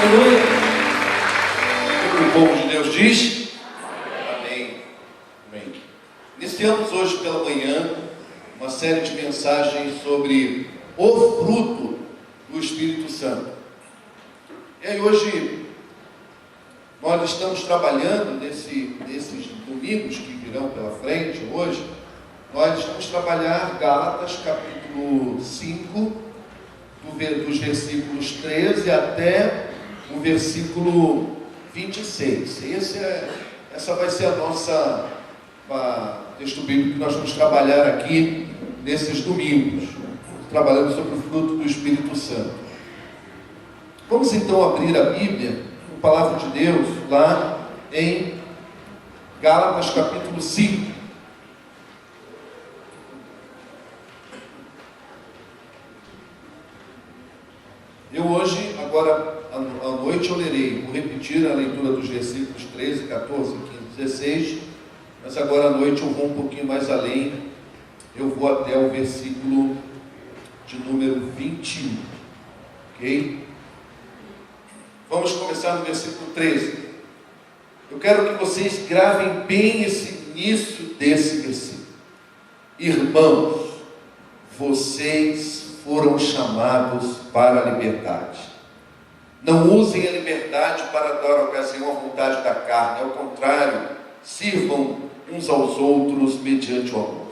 Aleluia. O povo de Deus diz amém. Amém. Iniciamos hoje pela manhã uma série de mensagens sobre o fruto do Espírito Santo. E aí hoje nós estamos trabalhando nesses domingos que virão pela frente hoje. Nós vamos trabalhar Gálatas capítulo 5, dos versículos 13 até o versículo 26. Essa vai ser a nossa texto bíblico que nós vamos trabalhar aqui nesses domingos, trabalhando sobre o fruto do Espírito Santo. Vamos então abrir a Bíblia, a palavra de Deus, lá em Gálatas capítulo 5. Eu hoje, agora à noite, eu lerei, vou repetir a leitura dos versículos 13, 14, 15, 16, mas agora à noite eu vou um pouquinho mais além, eu vou até o versículo de número 21, ok? Vamos começar no versículo 13. Eu quero que vocês gravem bem esse início desse versículo. Irmãos, vocês foram chamados para a liberdade. Não usem a liberdade para dar ocasião à vontade da carne. Ao contrário, sirvam uns aos outros mediante o amor.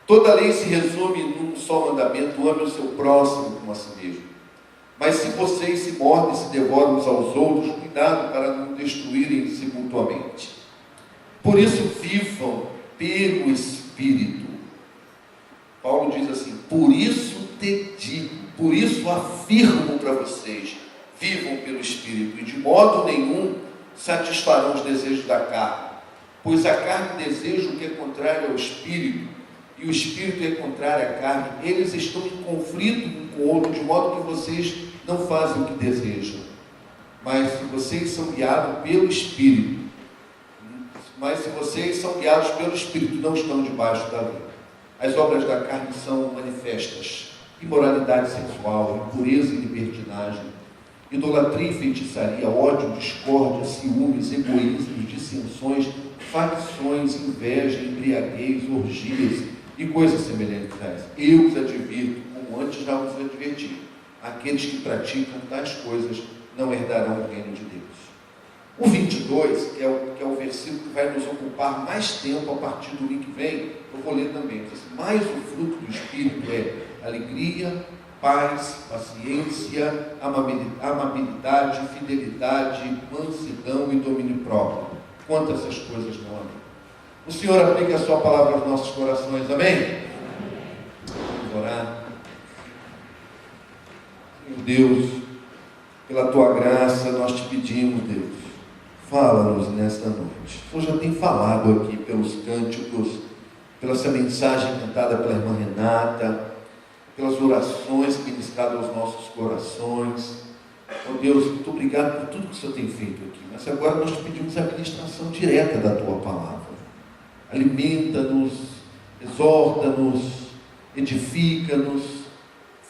Toda a lei se resume num só mandamento: ame o seu próximo como a si mesmo. Mas se vocês se mordem e se devoram uns aos outros, cuidado para não destruírem-se mutuamente. Por isso, vivam pelo Espírito. Paulo diz assim: por isso te digo, por isso afirmo para vocês, vivam pelo Espírito, e de modo nenhum satisfarão os desejos da carne, pois a carne deseja o que é contrário ao Espírito, e o Espírito é contrário à carne. Eles estão em conflito um com o outro, de modo que vocês não fazem o que desejam. Mas se vocês são guiados pelo Espírito, não estão debaixo da lei. As obras da carne são manifestas: imoralidade sexual, impureza e libertinagem, idolatria e feitiçaria, ódio, discórdia, ciúmes, egoísmos, dissensões, facções, inveja, embriaguez, orgias e coisas semelhantes a essas. Eu os advirto, como antes já os adverti: aqueles que praticam tais coisas não herdarão o reino de Deus. O 22, que é o versículo que vai nos ocupar mais tempo a partir do domingo que vem, eu vou ler também. Mas o fruto do Espírito é alegria, paz, paciência, amabilidade, fidelidade, mansidão e domínio próprio. Quanto a essas coisas não há. O Senhor aplique a sua palavra aos nossos corações. Amém? Vamos orar. Senhor Deus, pela tua graça nós te pedimos, Deus, fala-nos nesta noite. O Senhor já tem falado aqui pelos cânticos, pela essa mensagem cantada pela irmã Renata, pelas orações ministradas aos nossos corações. Oh Deus, muito obrigado por tudo que o Senhor tem feito aqui. Mas agora nós te pedimos a administração direta da tua palavra. Alimenta-nos, exorta-nos, edifica-nos.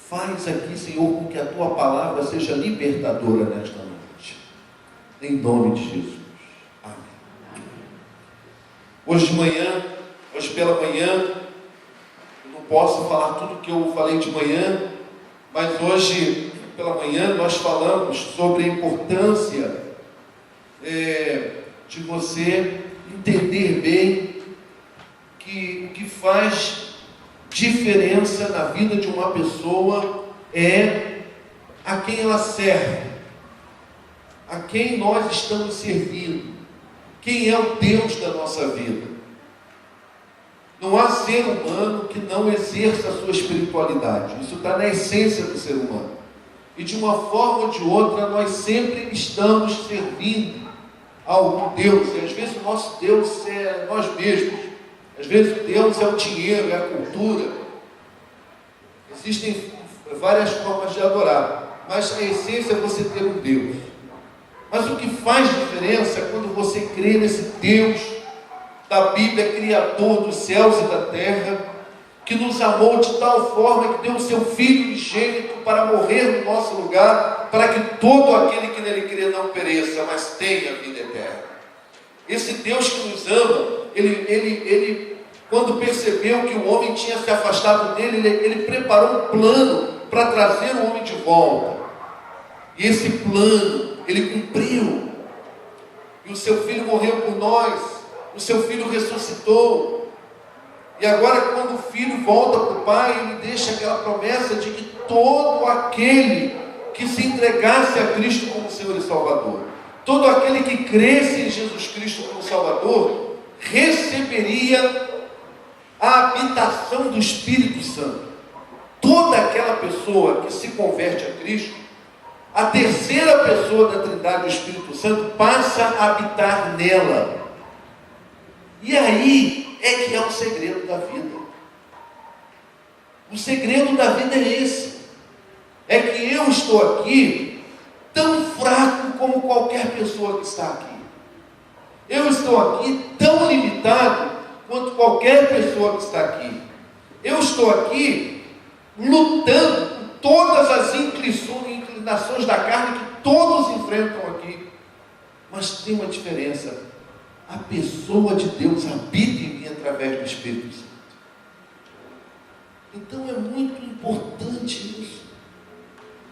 Faz aqui, Senhor, com que a tua palavra seja libertadora nesta noite. Em nome de Jesus. Amém. Hoje pela manhã, eu não posso falar tudo o que eu falei de manhã, mas hoje pela manhã nós falamos sobre a importância de você entender bem que o que faz diferença na vida de uma pessoa é a quem ela serve, a quem nós estamos servindo, quem é o Deus da nossa vida. Não há ser humano que não exerça a sua espiritualidade. Isso está na essência do ser humano. E de uma forma ou de outra, nós sempre estamos servindo a algum Deus. E às vezes o nosso Deus é nós mesmos. Às vezes o Deus é o dinheiro, é a cultura. Existem várias formas de adorar, mas a essência é você ter um Deus. Mas o que faz diferença é quando você crê nesse Deus da Bíblia, Criador dos céus e da terra, que nos amou de tal forma que deu o seu Filho unigênito para morrer no nosso lugar, para que todo aquele que nele crê não pereça, mas tenha vida eterna. Esse Deus que nos ama, ele quando percebeu que o homem tinha se afastado dele, ele preparou um plano para trazer o homem de volta. E esse plano, ele cumpriu. E o seu Filho morreu por nós, o seu Filho ressuscitou. E agora, quando o Filho volta para o Pai, ele deixa aquela promessa de que todo aquele que se entregasse a Cristo como Senhor e Salvador, todo aquele que cresce em Jesus Cristo como Salvador, receberia a habitação do Espírito Santo. Toda aquela pessoa que se converte a Cristo, a terceira pessoa da Trindade, o Espírito Santo, passa a habitar nela. E aí é que é o segredo da vida. O segredo da vida é esse. É que eu estou aqui tão fraco como qualquer pessoa que está aqui. Eu estou aqui tão limitado quanto qualquer pessoa que está aqui. Eu estou aqui lutando com todas as inclinações da carne que todos enfrentam aqui. Mas tem uma diferença. A pessoa de Deus habita em mim através do Espírito Santo. Então é muito importante isso.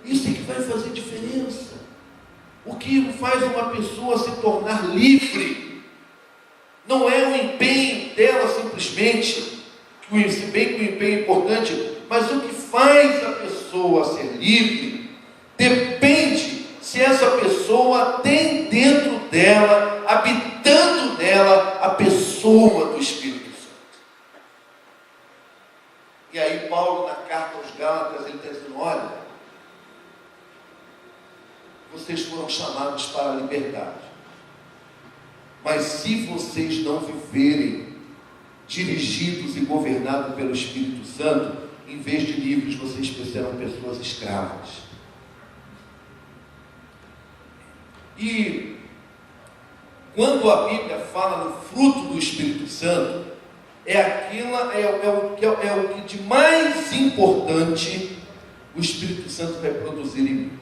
Isso é que vai fazer diferença. O que faz uma pessoa se tornar livre não é o empenho dela simplesmente, se bem que o empenho é importante, mas o que faz a pessoa ser livre depende se essa pessoa tem dentro dela, habitando nela, a pessoa do Espírito Santo. E aí Paulo, na carta aos Gálatas, ele está dizendo: olha, vocês foram chamados para a liberdade, mas se vocês não viverem dirigidos e governados pelo Espírito Santo, em vez de livres, vocês serão pessoas escravas. E quando a Bíblia fala no fruto do Espírito Santo, é o que de mais importante o Espírito Santo vai produzir em mim.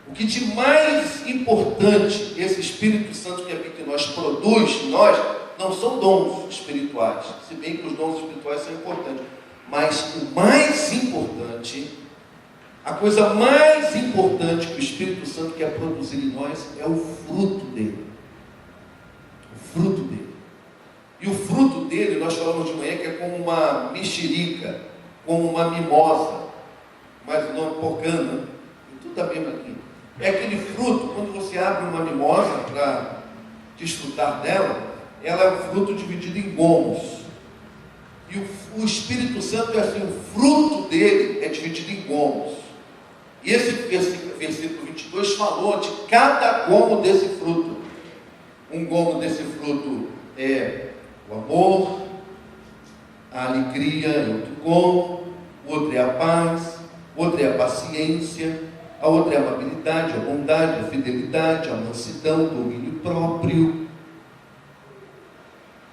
O que de mais importante esse Espírito Santo que habita em nós produz em nós, não são dons espirituais, se bem que os dons espirituais são importantes, mas o mais importante, a coisa mais importante que o Espírito Santo quer produzir em nós é o fruto dele. O fruto dele. E o fruto dele, nós falamos de manhã, que é como uma mexerica, como uma mimosa, mas não porcana, tudo a mesma aqui. É aquele fruto, quando você abre uma mimosa para desfrutar dela, ela é um fruto dividido em gomos. E o Espírito Santo é assim, o fruto dele é dividido em gomos. E esse versículo 22 falou de cada gomo desse fruto. Um gomo desse fruto é o amor, a alegria é outro gomo, o outro é a paz, o outro é a paciência, a outra é a amabilidade, a bondade, a fidelidade, a mansidão, o domínio próprio.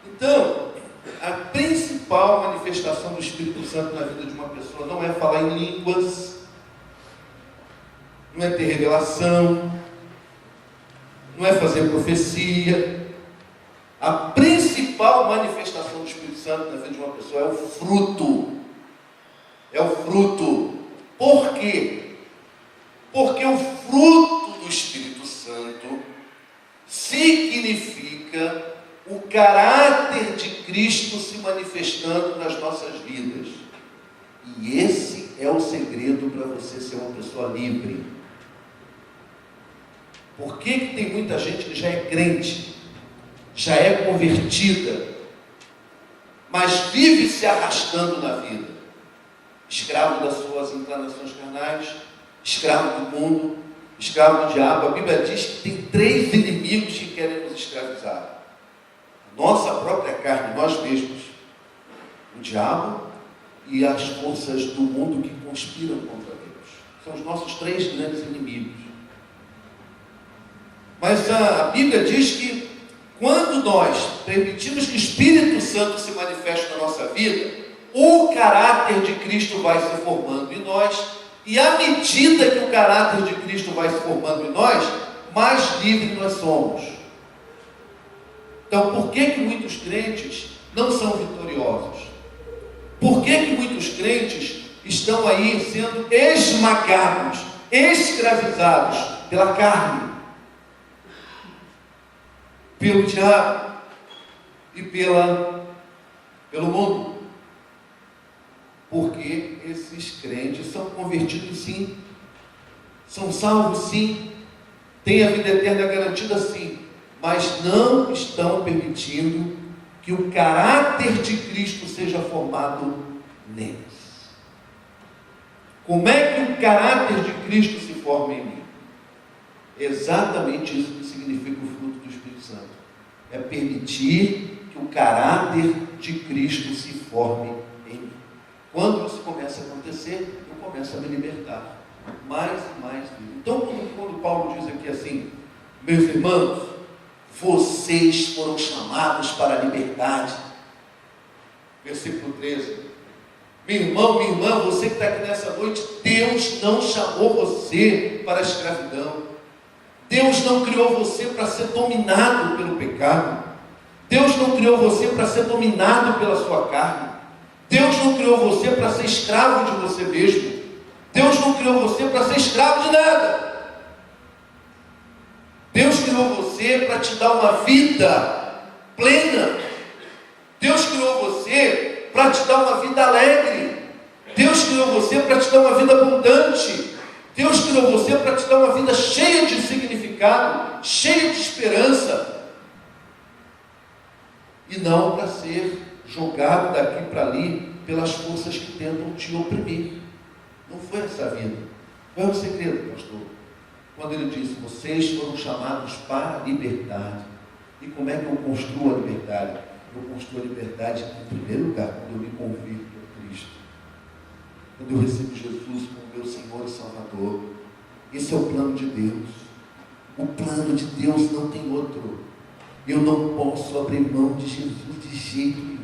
Então, a principal manifestação do Espírito Santo na vida de uma pessoa não é falar em línguas, não é ter revelação, não é fazer profecia. A principal manifestação do Espírito Santo na vida de uma pessoa é o fruto. É o fruto. Por quê? Porque o fruto do Espírito Santo significa o caráter de Cristo se manifestando nas nossas vidas. E esse é o segredo para você ser uma pessoa livre. Por que tem muita gente que já é crente, já é convertida, mas vive se arrastando na vida, escravo das suas inclinações carnais, escravo do mundo, escravo do diabo? A Bíblia diz que tem 3 inimigos que querem nos escravizar: nossa própria carne, nós mesmos, o diabo e as forças do mundo que conspiram contra Deus. São os nossos 3 grandes inimigos. Mas a Bíblia diz que quando nós permitimos que o Espírito Santo se manifeste na nossa vida, o caráter de Cristo vai se formando em nós, e à medida que o caráter de Cristo vai se formando em nós, mais livres nós somos. Então, por que muitos crentes não são vitoriosos? Por que muitos crentes estão aí sendo esmagados, escravizados pela carne, pelo diabo e pelo mundo? Porque esses crentes são convertidos sim, são salvos sim, têm a vida eterna garantida sim, mas não estão permitindo que o caráter de Cristo seja formado neles. Como é que o caráter de Cristo se forma em mim? Exatamente isso que significa o fruto do Espírito Santo. É permitir que o caráter de Cristo se forme em mim. Quando isso começa a acontecer, eu começo a me libertar mais e mais. Então, quando Paulo diz aqui assim, meus irmãos, vocês foram chamados para a liberdade. Versículo 13. Meu irmão, minha irmã, você que está aqui nessa noite, Deus não chamou você para a escravidão. Deus não criou você para ser dominado pelo pecado. Deus não criou você para ser dominado pela sua carne. Deus não criou você para ser escravo de você mesmo. Deus não criou você para ser escravo de nada. Deus criou você para te dar uma vida plena. Deus criou você para te dar uma vida alegre. Deus criou você para te dar uma vida abundante. Deus criou você para te dar uma vida cheia de significado, cheia de esperança. E não para ser jogado daqui para ali pelas forças que tentam te oprimir. Não foi essa a vida. Qual é o segredo, pastor? Quando ele disse, vocês foram chamados para a liberdade. E como é que eu construo a liberdade? Eu construo a liberdade, em primeiro lugar, quando eu me convirto a Cristo. Quando eu recebo Jesus como meu Senhor e Salvador. Esse é o plano de Deus. O plano de Deus não tem outro. Eu não posso abrir mão de Jesus de jeito nenhum.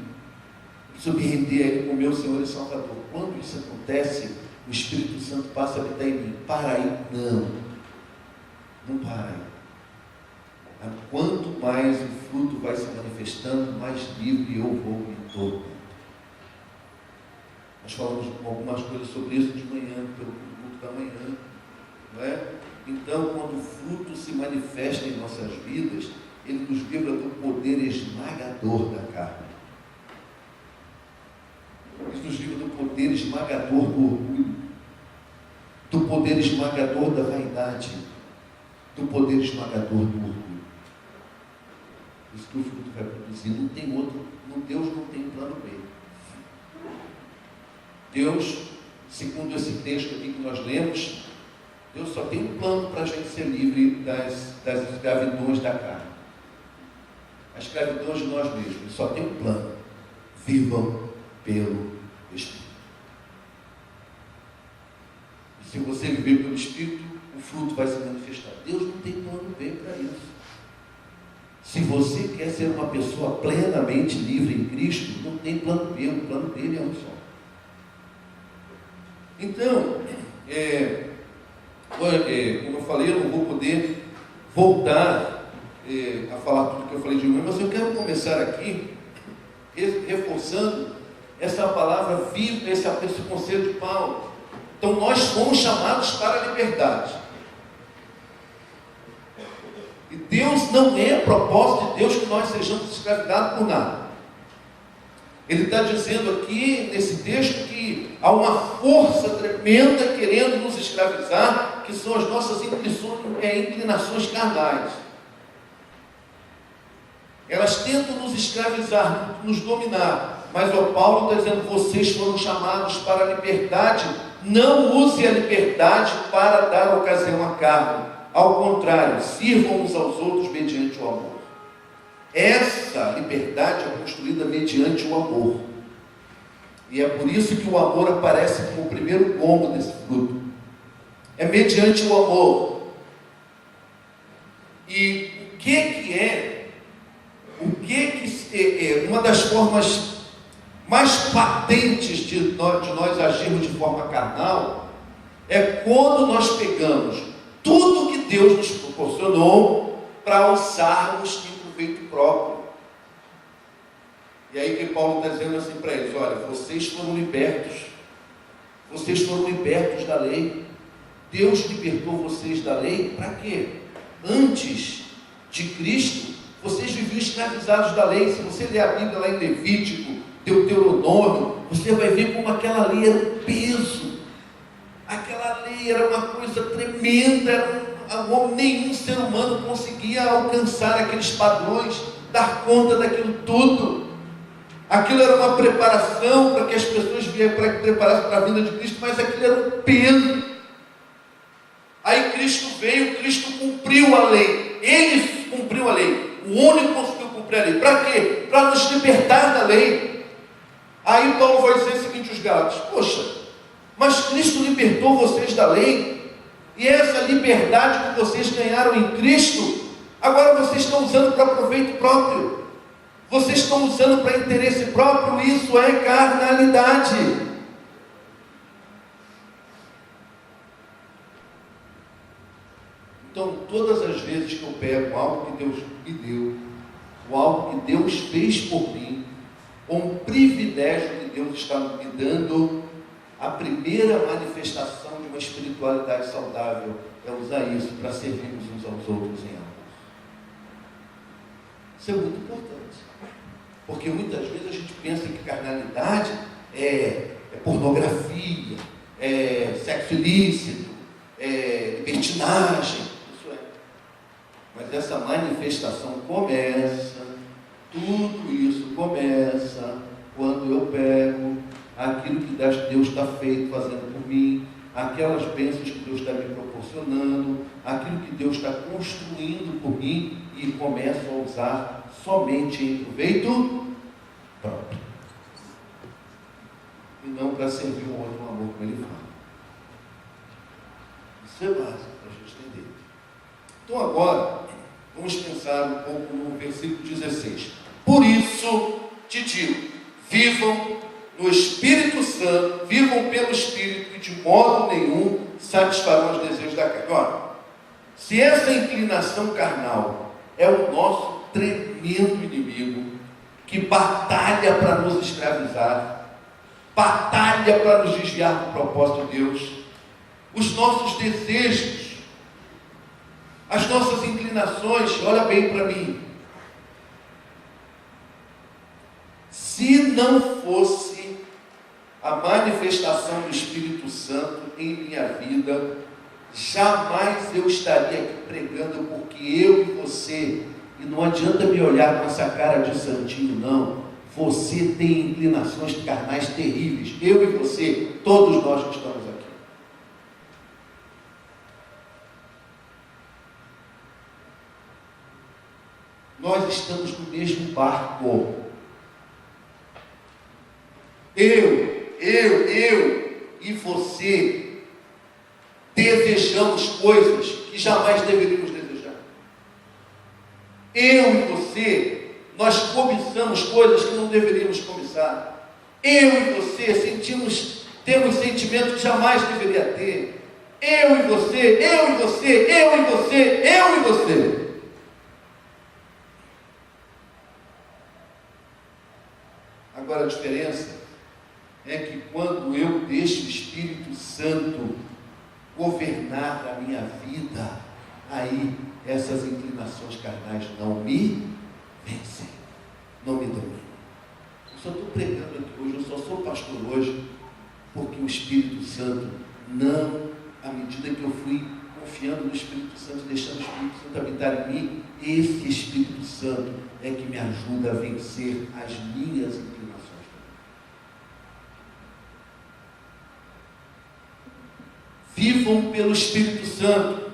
Eu preciso me render a Ele como meu Senhor e Salvador. Quando isso acontece, o Espírito Santo passa a habitar em mim. Para aí, não para aí. Quanto mais o fruto vai se manifestando, mais livre eu vou me tornando. Nós falamos algumas coisas sobre isso de manhã, pelo culto da manhã, não é? Então, quando o fruto se manifesta em nossas vidas, ele nos livra do poder esmagador da carne. Ele nos livra do poder esmagador do orgulho, do poder esmagador da vaidade, do poder esmagador do orgulho. Isso que o fruto vai produzir. Não tem outro, Deus não tem plano B. Deus, segundo esse texto aqui que nós lemos, Deus só tem um plano para a gente ser livre das escravidões da carne. As escravidões de nós mesmos. Ele só tem um plano. Vivam pelo Espírito. E se você viver pelo Espírito, o fruto vai se manifestar. Deus não tem plano B para isso. Se você quer ser uma pessoa plenamente livre em Cristo, não tem plano B. O plano dele é um só. Então, como eu falei, eu não vou poder voltar a falar tudo que eu falei de manhã, mas eu quero começar aqui reforçando essa palavra viva, esse conselho de Paulo. Então, nós fomos chamados para a liberdade. E Deus não é propósito de Deus que nós sejamos escravizados por nada. Ele está dizendo aqui, nesse texto, que há uma força tremenda querendo nos escravizar, que são as nossas inclinações carnais. Elas tentam nos escravizar, nos dominar. Mas o Paulo está dizendo, vocês foram chamados para a liberdade. Não use a liberdade para dar ocasião à carne. Ao contrário, sirvam uns aos outros mediante o amor. Essa liberdade é construída mediante o amor. E é por isso que o amor aparece como o primeiro combo desse fruto. É mediante o amor. E o que é uma das formas mais patentes de nós agirmos de forma carnal é quando nós pegamos tudo que Deus nos proporcionou para usarmos em proveito próprio. E aí que Paulo está dizendo assim para eles: olha, vocês foram libertos da lei. Deus libertou vocês da lei para quê? Antes de Cristo, vocês viviam escravizados da lei. Se você ler a Bíblia lá em Levítico, Deuteronômio, você vai ver como aquela lei era um peso. Aquela lei era uma coisa tremenda. Nenhum ser humano conseguia alcançar aqueles padrões, dar conta daquilo tudo. Aquilo era uma preparação para que as pessoas preparassem para a vinda de Cristo, mas aquilo era um peso. Aí Cristo veio, Cristo cumpriu a lei. Ele cumpriu a lei. O único que conseguiu cumprir a lei. Para quê? Para nos libertar da lei. Aí Paulo vai dizer o seguinte aos Gálatas: poxa, mas Cristo libertou vocês da lei, e essa liberdade que vocês ganharam em Cristo, agora vocês estão usando para proveito próprio. Vocês estão usando para interesse próprio. Isso é carnalidade. Então, todas as vezes que eu pego algo que Deus me deu, ou algo que Deus fez por mim, ou um privilégio que Deus está me dando, a primeira manifestação de uma espiritualidade saudável é usar isso para servirmos uns aos outros em amor. Isso é muito importante. Porque muitas vezes a gente pensa que carnalidade é pornografia, é sexo ilícito, é libertinagem. Isso é. Mas essa manifestação começa, tudo isso começa quando eu pego aquilo que Deus está fazendo por mim, aquelas bênçãos que Deus está me proporcionando, aquilo que Deus está construindo por mim, e começo a usar somente em proveito próprio, e não para servir o outro no amor, como ele fala. Isso é básico para a gente entender. Então agora, vamos pensar um pouco no versículo 16. Por isso te digo, vivam no Espírito Santo, vivam pelo Espírito, e de modo nenhum satisfarão os desejos da carne. Olha, se essa inclinação carnal é o nosso tremendo inimigo, que batalha para nos escravizar, batalha para nos desviar do propósito de Deus, os nossos desejos, as nossas inclinações, olha bem para mim, se não fosse a manifestação do Espírito Santo em minha vida, jamais eu estaria aqui pregando, porque eu e você, e não adianta me olhar com essa cara de santinho, não, você tem inclinações carnais terríveis, eu e você, todos nós que estamos aqui. Nós estamos no mesmo barco. Eu e você desejamos coisas que jamais deveríamos desejar. Eu e você, nós cobiçamos coisas que não deveríamos cobiçar. Eu e você temos sentimentos que jamais deveria ter. Eu e você. Agora a diferença é que quando eu deixo o Espírito Santo governar a minha vida, aí essas inclinações carnais não me vencem, não me dominam. Eu só estou pregando aqui hoje, eu só sou pastor hoje, porque o Espírito Santo não, à medida que eu fui confiando no Espírito Santo, deixando o Espírito Santo habitar em mim, esse Espírito Santo é que me ajuda a vencer as minhas inclinações. Vivam pelo Espírito Santo,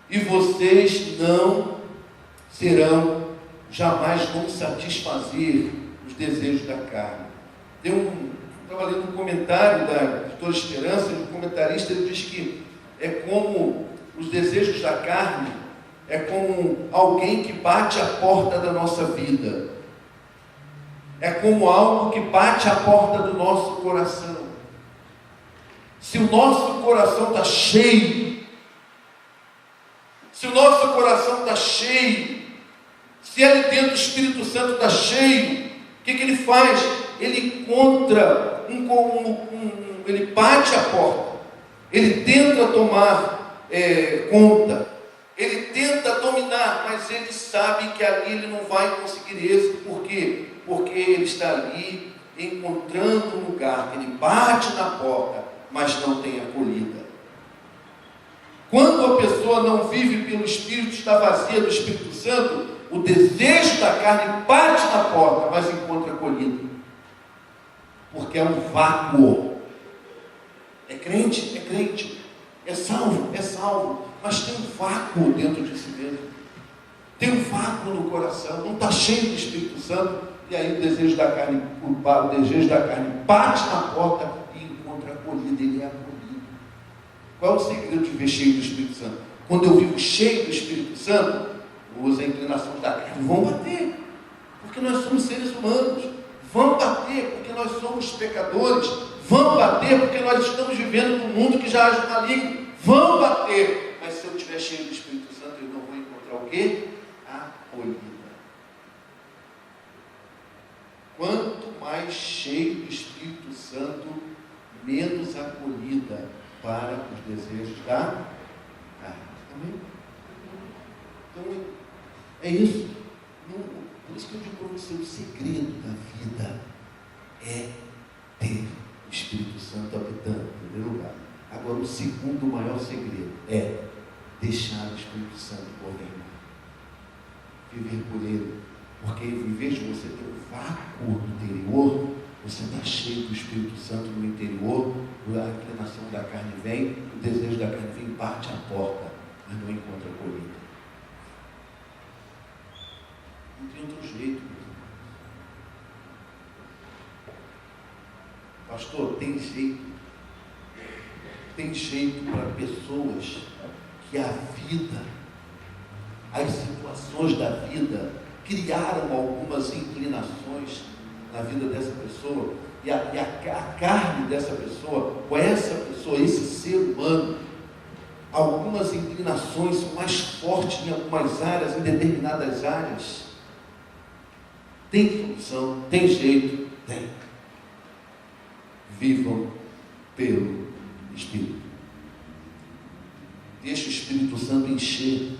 e vocês não jamais vão satisfazer os desejos da carne. Estava lendo um comentário da editora Esperança, de um comentarista, ele diz que é como os desejos da carne, é como alguém que bate a porta da nossa vida. é como algo que bate à porta do nosso coração. Se o nosso coração está cheio, se o nosso coração está cheio, se ali dentro o Espírito Santo está cheio, o que ele faz? Ele encontra ele bate a porta, ele tenta tomar conta, ele tenta dominar, mas ele sabe que ali ele não vai conseguir êxito. Por quê? Porque ele está ali encontrando um lugar, ele bate na porta, mas não tem acolhida. Quando a pessoa não vive pelo Espírito, está vazia do Espírito Santo, o desejo da carne bate na porta, mas encontra acolhida. Porque é um vácuo. É crente? É crente. É salvo? É salvo. Mas tem um vácuo dentro de si mesmo. Tem um vácuo no coração. Não está cheio do Espírito Santo. E aí o desejo da carne bate na porta e encontra acolhida. Ele é acolhido. Qual é o segredo de viver cheio do Espírito Santo? Quando eu vivo cheio do Espírito Santo, as inclinações da carne vão bater. Porque nós somos seres humanos. Vão bater porque nós somos pecadores. Vão bater porque nós estamos vivendo num mundo que já age maligno. Vão bater. Mas se eu estiver cheio do Espírito Santo, eu não vou encontrar o quê? Acolhida. Quanto mais cheio do Espírito Santo, menos acolhida para os desejos da carne. Amém? Então, é isso. Por isso que eu digo para você, o segredo da vida é ter o Espírito Santo habitando, em primeiro lugar. Agora, o segundo maior segredo é deixar o Espírito Santo governar. Viver por ele. Porque em vez de você ter um vácuo no interior, você está cheio do Espírito Santo no interior, a inclinação da carne vem, o desejo da carne vem, bate a porta, mas não encontra acolhida. Não tem outro jeito. Pastor, tem jeito. Tem jeito para pessoas que a vida, as situações da vida, criaram algumas inclinações na vida dessa pessoa, e a carne dessa pessoa, ou essa pessoa, esse ser humano, algumas inclinações são mais fortes em algumas áreas, em determinadas áreas. Tem solução, tem jeito, tem. Vivam pelo Espírito. Deixa o Espírito Santo encher,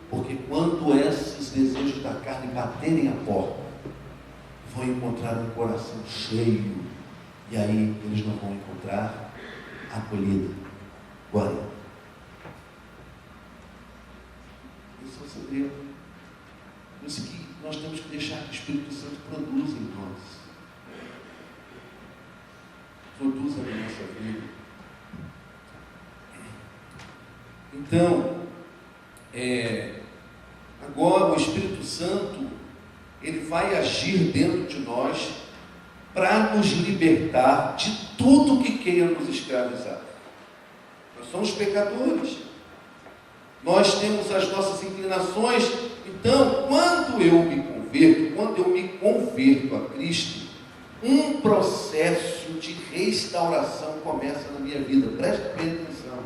porque quando esses desejos da carne baterem a porta, vão encontrar um coração cheio, e aí eles não vão encontrar acolhida. Glória. Esse é o segredo. Por isso que nós temos que deixar que o Espírito Santo produza em nós. Produza na nossa vida. Então, agora o Espírito Santo, ele vai agir dentro de nós para nos libertar de tudo que queira nos escravizar. Nós somos pecadores. Nós temos as nossas inclinações. Então, quando eu me converto a Cristo, um processo de restauração começa na minha vida. Preste bem atenção.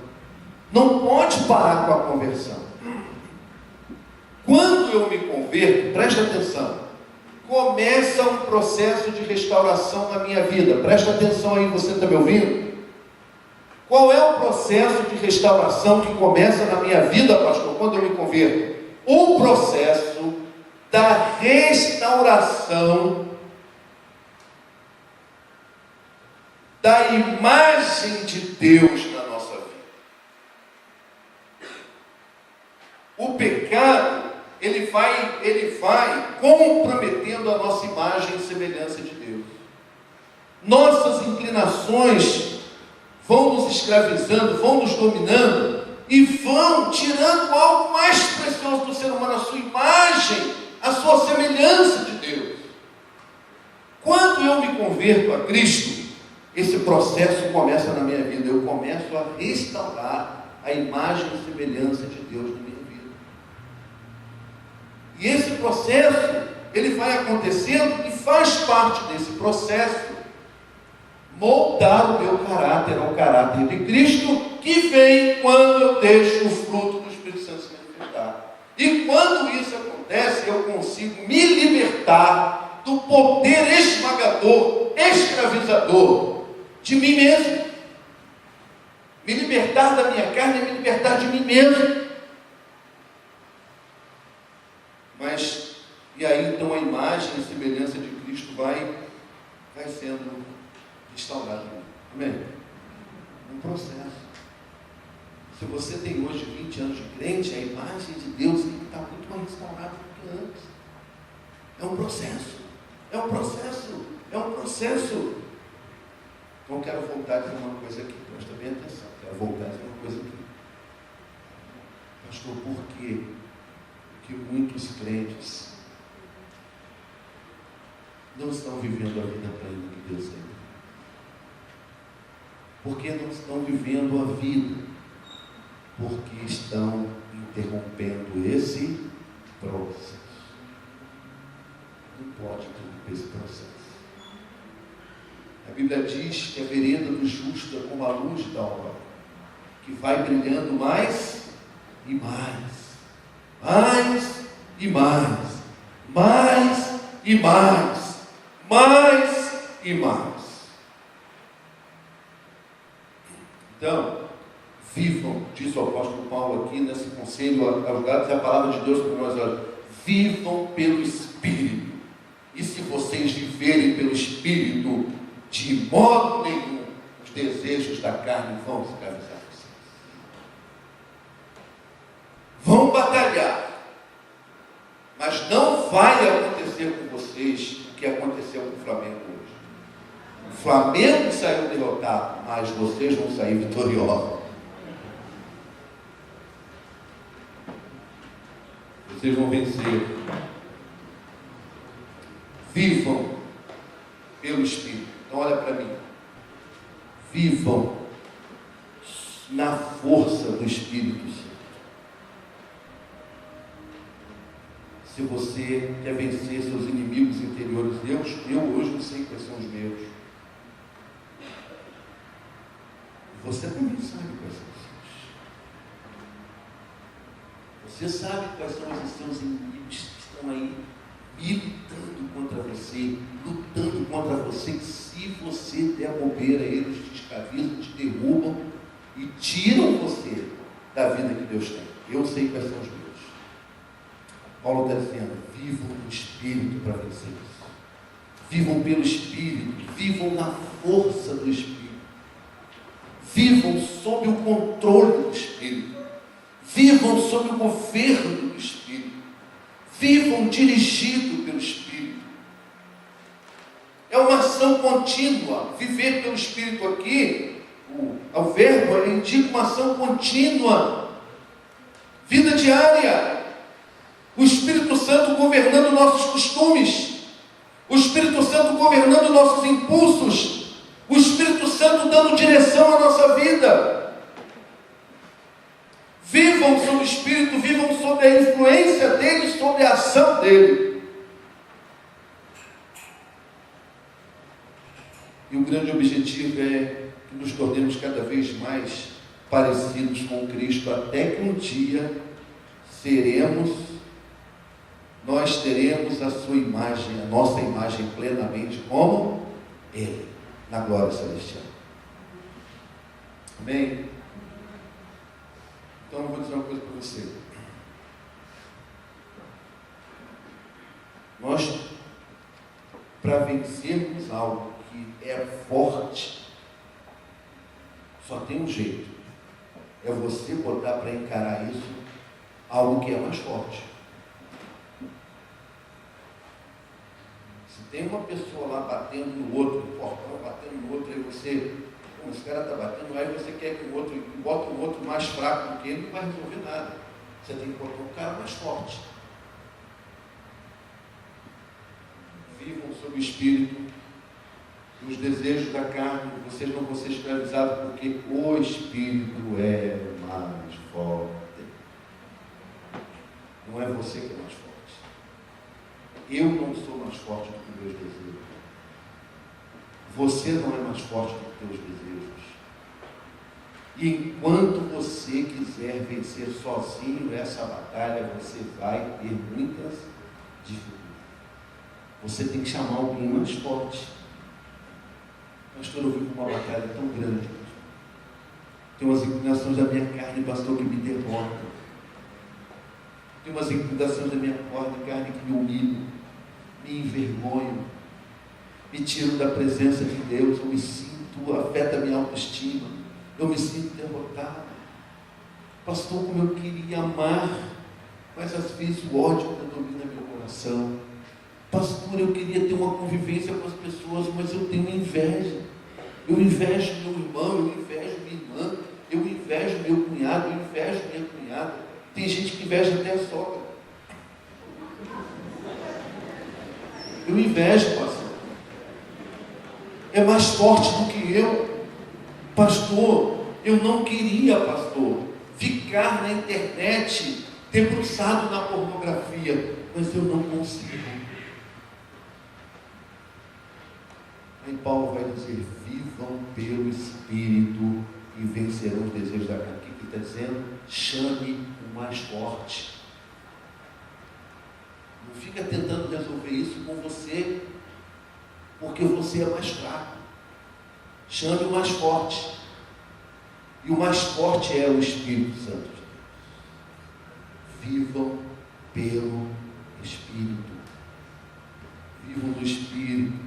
Não pode parar com a conversão. Quando eu me converto, preste atenção, começa um processo de restauração na minha vida. Preste atenção aí, você está me ouvindo? Qual é o processo de restauração que começa na minha vida, pastor, quando eu me converto? O processo da restauração da imagem de Deus na nossa vida. O pecado, ele vai comprometendo a nossa imagem e semelhança de Deus. Nossas inclinações vão nos escravizando, vão nos dominando e vão tirando algo mais precioso do ser humano, a sua imagem, a sua semelhança de Deus. Quando eu me converto a Cristo, esse processo começa na minha vida. Eu começo a restaurar a imagem e semelhança de Deus na minha vida. E esse processo, ele vai acontecendo e faz parte desse processo moldar o meu caráter ao caráter de Cristo, que vem quando eu deixo o fruto do Espírito Santo se manifestar. E quando isso acontece, eu consigo me libertar do poder esmagador, escravizador de mim mesmo. Me libertar da minha carne e me libertar de mim mesmo. Mas, e aí então a imagem e semelhança de Cristo vai sendo restaurada. Amém? Um processo. Se você tem hoje 20 anos de crente, a imagem de Deus tem que estar muito mais restaurada do que antes. É um processo. É um processo. É um processo. Então eu quero voltar a dizer uma coisa aqui. Presta bem atenção. Quero voltar a dizer uma coisa aqui. Pastor, por quê? Que muitos crentes não estão vivendo a vida plena que Deus tem? Porque não estão vivendo a vida? Porque estão interrompendo esse processo. Não pode interromper esse processo. A Bíblia diz que a vereda do justo é como a luz da aurora, que vai brilhando mais e mais. Mais e mais, mais e mais, mais e mais. Então, vivam, diz o apóstolo Paulo aqui nesse conselho aos Gálatas, a palavra de Deus para nós hoje. Vivam pelo Espírito. E se vocês viverem pelo Espírito, de modo nenhum os desejos da carne vão escravizar vocês. Vão batalhar, mas não vai acontecer com vocês o que aconteceu com o Flamengo hoje. O Flamengo saiu derrotado, mas vocês vão sair vitoriosos. Vocês vão vencer. Vivam pelo Espírito. Então olha para mim. Vivam na força do Espírito Santo. Se você quer vencer seus inimigos interiores, eu hoje não sei quais são os meus. Você também sabe quais são os seus. Você sabe quais são os seus inimigos que estão aí militando contra você, lutando contra você, que se você der bobeira, eles te escravizam, te derrubam e tiram você da vida que Deus tem. Eu sei quais são os meus. Paulo está dizendo, vivam no Espírito para vencer isso. Vivam pelo Espírito, vivam na força do Espírito. Vivam sob o controle do Espírito. Vivam sob o governo do Espírito. Vivam dirigidos pelo Espírito. É uma ação contínua. Viver pelo Espírito aqui, o verbo ele indica uma ação contínua. Vida diária. O Espírito Santo governando nossos costumes. O Espírito Santo governando nossos impulsos. O Espírito Santo dando direção à nossa vida. Vivam sob o Espírito, vivam sob a influência dele, sob a ação dele. E o grande objetivo é que nos tornemos cada vez mais parecidos com Cristo, até que um dia nós teremos a sua imagem, a nossa imagem plenamente como Ele, na glória celestial. Amém? Então eu vou dizer uma coisa para você. Nós, para vencermos algo que é forte, só tem um jeito. É você botar para encarar isso algo que é mais forte. Se tem uma pessoa lá batendo no outro, no portão, batendo no outro, aí você, esse cara está batendo, aí você quer que o outro, bota o outro mais fraco do que ele, não vai resolver nada. Você tem que botar um cara mais forte. Vivam sob o Espírito, os desejos da carne, vocês não vão ser escravizados, porque o Espírito é mais forte. Não é você que é mais forte. Eu não sou mais forte do que meus desejos. Você não é mais forte do que teus desejos. E enquanto você quiser vencer sozinho essa batalha, você vai ter muitas dificuldades. Você tem que chamar alguém mais forte. Pastor, eu vivo uma batalha tão grande. Tem umas inclinações da minha carne, pastor, que me derrotam. Tem umas inclinações da minha carne que me humilham, me envergonham, me tiram da presença de Deus. Eu me sinto, afeta a minha autoestima. Eu me sinto derrotado. Pastor, como eu queria amar, mas às vezes o ódio predomina meu coração. Pastor, eu queria ter uma convivência com as pessoas, mas eu tenho inveja. Eu invejo meu irmão, eu invejo minha irmã, eu invejo meu cunhado, eu invejo minha cunhada. Tem gente que inveja até a sogra. Eu invejo, pastor. É mais forte do que eu. Pastor, eu não queria, pastor, ficar na internet debruçado na pornografia, mas eu não consigo. Aí Paulo vai dizer, vivam pelo Espírito e vencerão os desejos da carne. O que ele está dizendo? Chame o mais forte. Não fica tentando resolver isso com você, porque você é mais fraco. Chame o mais forte. E o mais forte é o Espírito Santo. Vivam pelo Espírito. Vivam do Espírito.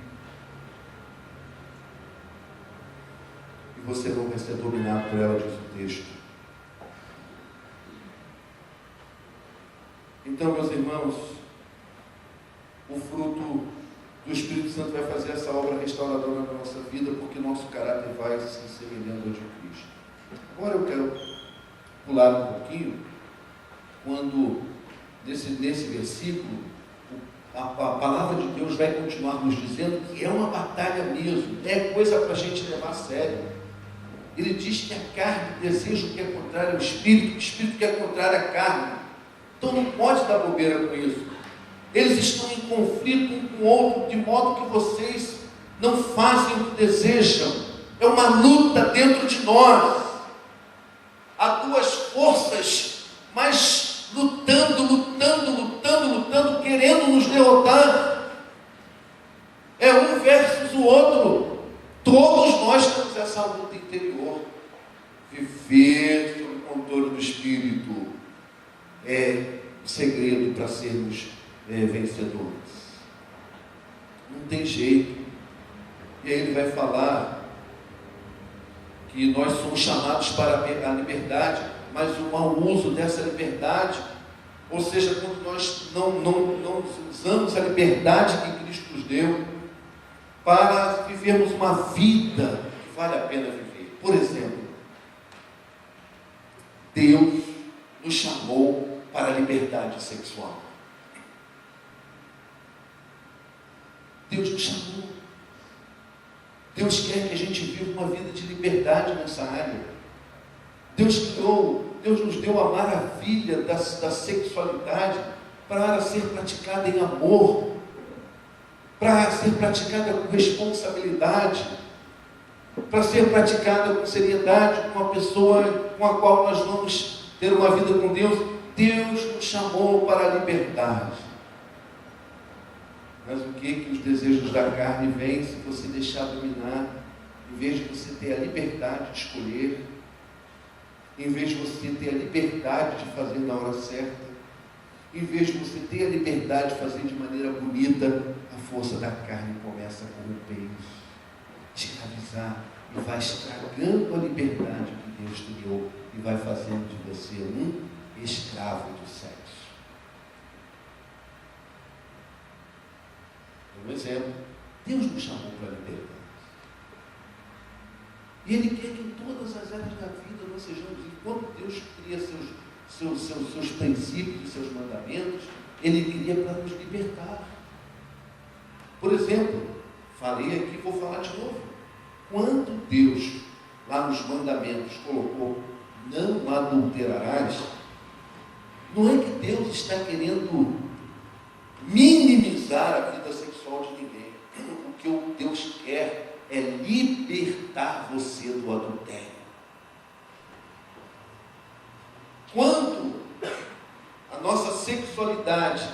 E você não vai ser dominado por ela, diz o texto. Então, meus irmãos, o fruto do Espírito Santo vai fazer essa obra restauradora na nossa vida, porque nosso caráter vai se semelhando ao de Cristo. Agora eu quero pular um pouquinho, quando nesse versículo, a palavra de Deus vai continuar nos dizendo que é uma batalha mesmo, é coisa para a gente levar a sério. Ele diz que a carne deseja o que é contrário ao Espírito, o Espírito que é contrário à carne. Então não pode dar bobeira com isso. Eles estão em conflito um com o outro, de modo que vocês não fazem o que desejam. É uma luta dentro de nós. Há duas forças, mas lutando, querendo nos derrotar. É um versus o outro. Todos nós temos essa luta interior. Viver sob o controle do Espírito é o segredo para sermos vencedores. Não tem jeito. E aí ele vai falar que nós somos chamados para a liberdade, mas o mau uso dessa liberdade, ou seja, quando nós não usamos a liberdade que Cristo nos deu para vivermos uma vida que vale a pena viver. Por exemplo, Deus nos chamou para a liberdade sexual. Deus nos chamou. Deus quer que a gente viva uma vida de liberdade nessa área. Deus nos deu a maravilha da sexualidade para ser praticada em amor, para ser praticada com responsabilidade, para ser praticada com seriedade, com uma pessoa com a qual nós vamos ter uma vida com Deus. Deus nos chamou para a liberdade. Mas o que os desejos da carne vêm se você deixar dominar, em vez de você ter a liberdade de escolher, em vez de você ter a liberdade de fazer na hora certa, em vez de você ter a liberdade de fazer de maneira bonita, a força da carne começa a corromper, escravizar, e vai estragando a liberdade que Deus te deu, e vai fazendo de você um escravo do sexo. Por exemplo, Deus nos chamou para a liberdade. E Ele quer que em todas as áreas da vida nós sejamos, enquanto Deus cria seus princípios e seus mandamentos, Ele cria para nos libertar. Por exemplo, falei aqui, vou falar de novo. Quando Deus, lá nos mandamentos, colocou, não adulterarás, não é que Deus está querendo minimizar minimizar a vida sexual de ninguém. O que Deus quer é libertar você do adultério. Quando a nossa sexualidade,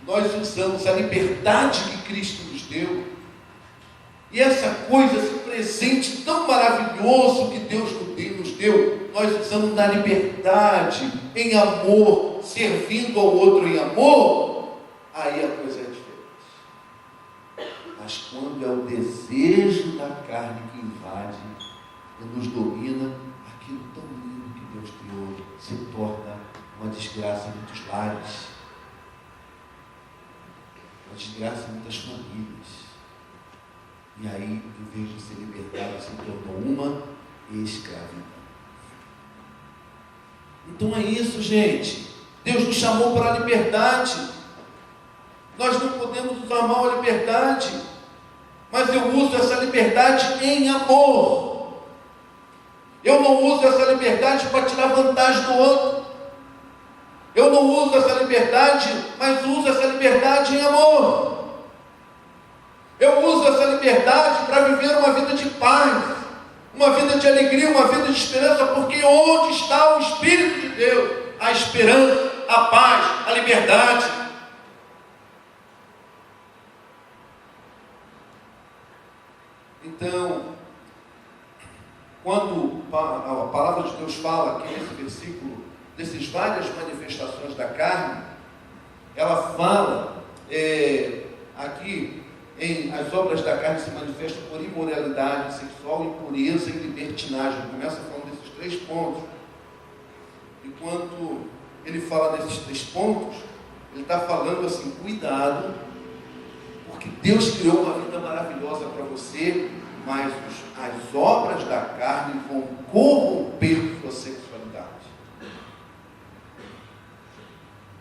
nós usamos a liberdade que Cristo nos deu, e essa coisa, esse presente tão maravilhoso que Deus nos deu, nós usamos na liberdade, em amor, servindo ao outro em amor, aí a coisa é diferente. Mas quando é o desejo da carne que invade e nos domina, aquilo tão lindo que Deus criou se torna uma desgraça em muitos lares, uma desgraça em muitas famílias. E aí, em vez de ser libertado, se tornou uma escravidão. Então é isso, gente. Deus nos chamou para a liberdade. Nós não podemos usar mal a liberdade, mas eu uso essa liberdade em amor. Eu não uso essa liberdade para tirar vantagem do outro. Eu não uso essa liberdade, mas uso essa liberdade em amor. Eu uso essa liberdade para viver uma vida de paz, uma vida de alegria, uma vida de esperança, porque onde está o Espírito de Deus? A esperança, a paz, a liberdade. Então, quando a palavra de Deus fala aqui nesse versículo, dessas várias manifestações da carne, ela fala aqui, as obras da carne se manifestam por imoralidade sexual, impureza e libertinagem. Começa falando desses 3 pontos. E quando ele fala desses 3 pontos, ele está falando assim, cuidado, porque Deus criou uma vida maravilhosa para você, mas as obras da carne vão corromper sua sexualidade.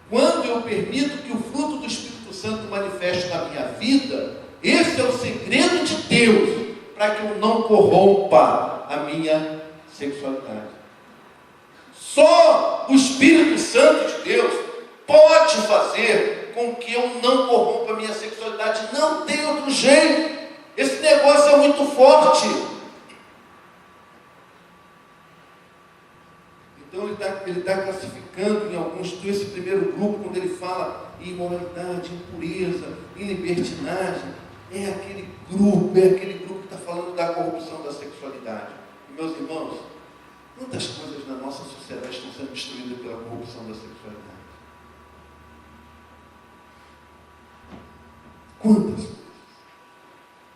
Quando eu permito que o fruto do Espírito Santo manifeste na minha vida, esse é o segredo de Deus, para que eu não corrompa a minha sexualidade. Só o Espírito Santo de Deus pode fazer com que eu não corrompa a minha sexualidade. Não tem outro jeito. Esse negócio é muito forte. Então ele está classificando em alguns, esse primeiro grupo, quando ele fala em imoralidade, impureza, em libertinagem, é aquele grupo que está falando da corrupção da sexualidade. E, meus irmãos, quantas coisas na nossa sociedade estão sendo destruídas pela corrupção da sexualidade? Quantas coisas?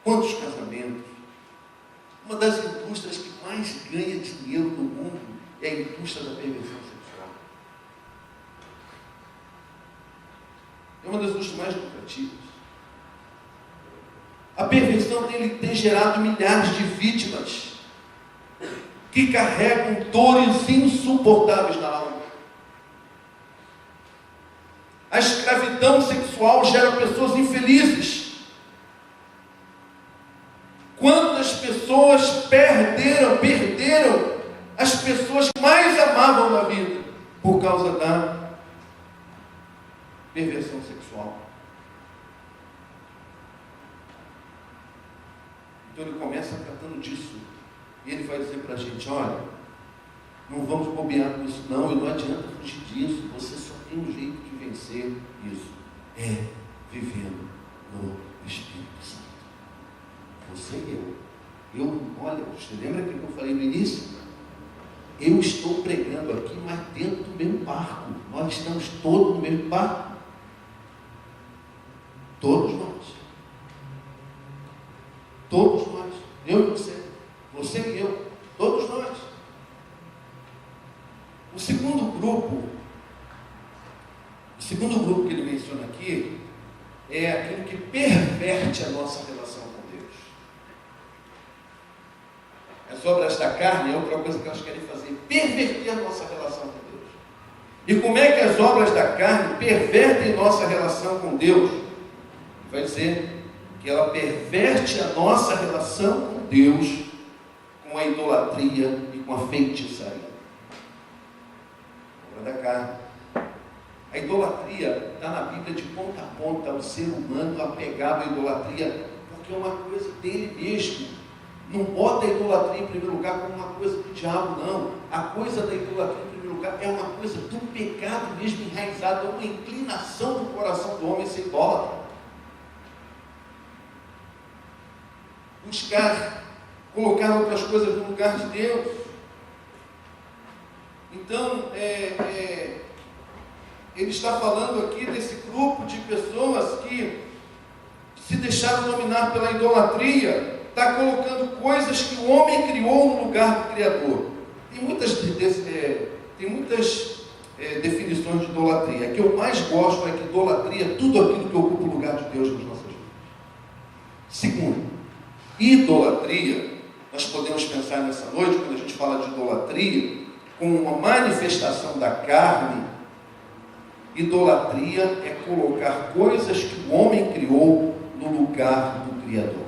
Quantos casamentos? Uma das indústrias que mais ganha dinheiro no mundo é a indústria da perversão sexual. É uma das indústrias mais lucrativas. A perversão tem gerado milhares de vítimas que carregam dores insuportáveis na alma. A escravidão sexual gera pessoas infelizes. Quantas pessoas perderam as pessoas que mais amavam na vida por causa da perversão sexual? Então ele começa tratando disso. E ele vai dizer para a gente, olha, não vamos bobear com isso não, e não adianta fugir disso, você só tem um jeito de vencer isso, é vivendo no Espírito Santo. Você e eu, olha, você lembra que eu falei no início? Eu estou pregando aqui, mas dentro do mesmo barco. Nós estamos todos no mesmo barco. Todos nós. Todos nós. Eu e você. Você e eu. Todos nós. O segundo grupo que ele menciona aqui é aquilo que perverte a nossa relação com Deus. As obras da carne é outra coisa que elas querem fazer, perverter a nossa relação com Deus. E como é que as obras da carne pervertem nossa relação com Deus? Vai dizer que ela perverte a nossa relação com Deus com a idolatria e com a feitiçaria. A obra da carne. A idolatria está na Bíblia de ponta a ponta, o ser humano apegado à idolatria, porque é uma coisa dele mesmo. Não bota a idolatria em primeiro lugar como uma coisa do diabo, não. A coisa da idolatria em primeiro lugar é uma coisa do pecado mesmo enraizado, é uma inclinação do coração do homem ser idólatra. Buscar, colocar outras coisas no lugar de Deus. Então, ele está falando aqui desse grupo de pessoas que se deixaram dominar pela idolatria. Está colocando coisas que o homem criou no lugar do Criador. Tem muitas definições de idolatria. A que eu mais gosto é que idolatria é tudo aquilo que ocupa o lugar de Deus nas nossas vidas. Segundo, idolatria, nós podemos pensar nessa noite, quando a gente fala de idolatria, como uma manifestação da carne. Idolatria é colocar coisas que o homem criou no lugar do Criador.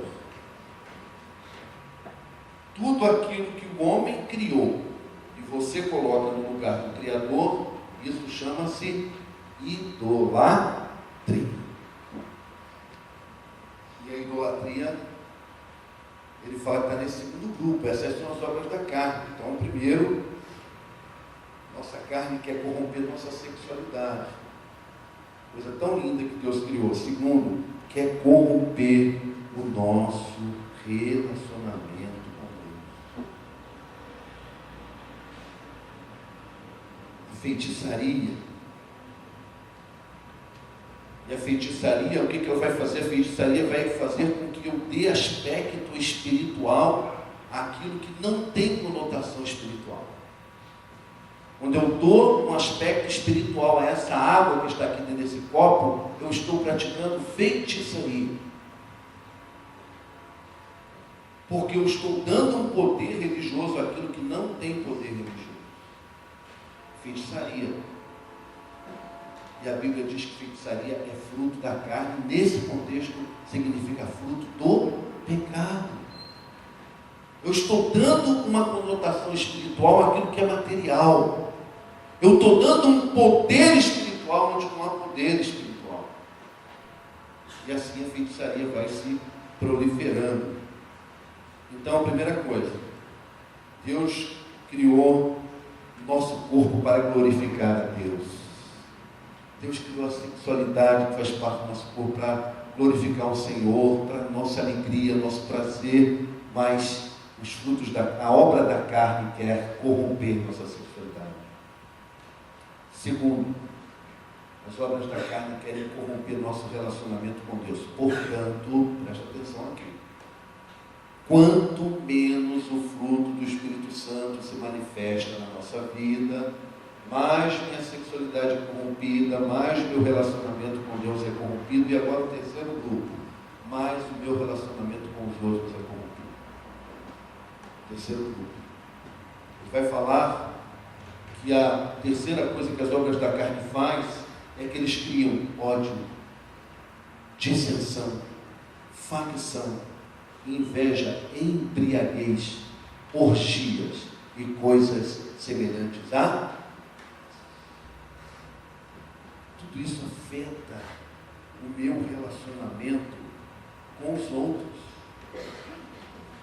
Tudo aquilo que o homem criou e você coloca no lugar do Criador, isso chama-se idolatria. E a idolatria, ele fala que está nesse segundo grupo. Essas são as obras da carne. Então, primeiro, nossa carne quer corromper nossa sexualidade. Coisa tão linda que Deus criou. Segundo, quer corromper o nosso relacionamento. Feitiçaria. E a feitiçaria, o que ela vai fazer? A feitiçaria vai fazer com que eu dê aspecto espiritual àquilo que não tem conotação espiritual. Quando eu dou um aspecto espiritual a essa água que está aqui dentro desse copo, eu estou praticando feitiçaria. Porque eu estou dando um poder religioso àquilo que não tem poder religioso. Feitiçaria. E a Bíblia diz que feitiçaria é fruto da carne. Nesse contexto, significa fruto do pecado. Eu estou dando uma conotação espiritual àquilo que é material. Eu estou dando um poder espiritual onde não há poder espiritual. E assim a feitiçaria vai se proliferando. Então, a primeira coisa, Deus criou nosso corpo para glorificar a Deus. Deus criou a sexualidade que faz parte do nosso corpo para glorificar o Senhor, para a nossa alegria, nosso prazer, mas os frutos a obra da carne quer corromper nossa sexualidade. Segundo, as obras da carne querem corromper nosso relacionamento com Deus. Portanto, presta atenção aqui. Quanto menos o fruto do Espírito Santo se manifesta na nossa vida, mais minha sexualidade é corrompida, mais meu relacionamento com Deus é corrompido. E agora o terceiro grupo, mais o meu relacionamento com os outros é corrompido. Terceiro grupo. Ele vai falar que a terceira coisa que as obras da carne faz é que eles criam ódio, dissensão, facção, inveja, embriaguez, orgias e coisas semelhantes a. Tudo isso afeta o meu relacionamento com os outros.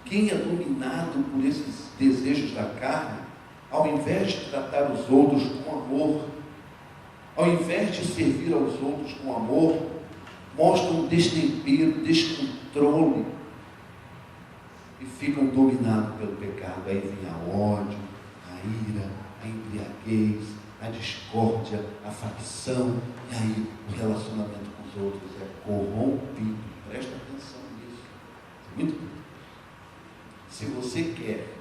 Quem é dominado por esses desejos da carne, ao invés de tratar os outros com amor, ao invés de servir aos outros com amor, mostram destempero, descontrole, e ficam dominados pelo pecado. Aí vem a ódio, a ira, a embriaguez, a discórdia, a facção, e aí o relacionamento com os outros é corrompido. Presta atenção nisso. Muito bem. Se você quer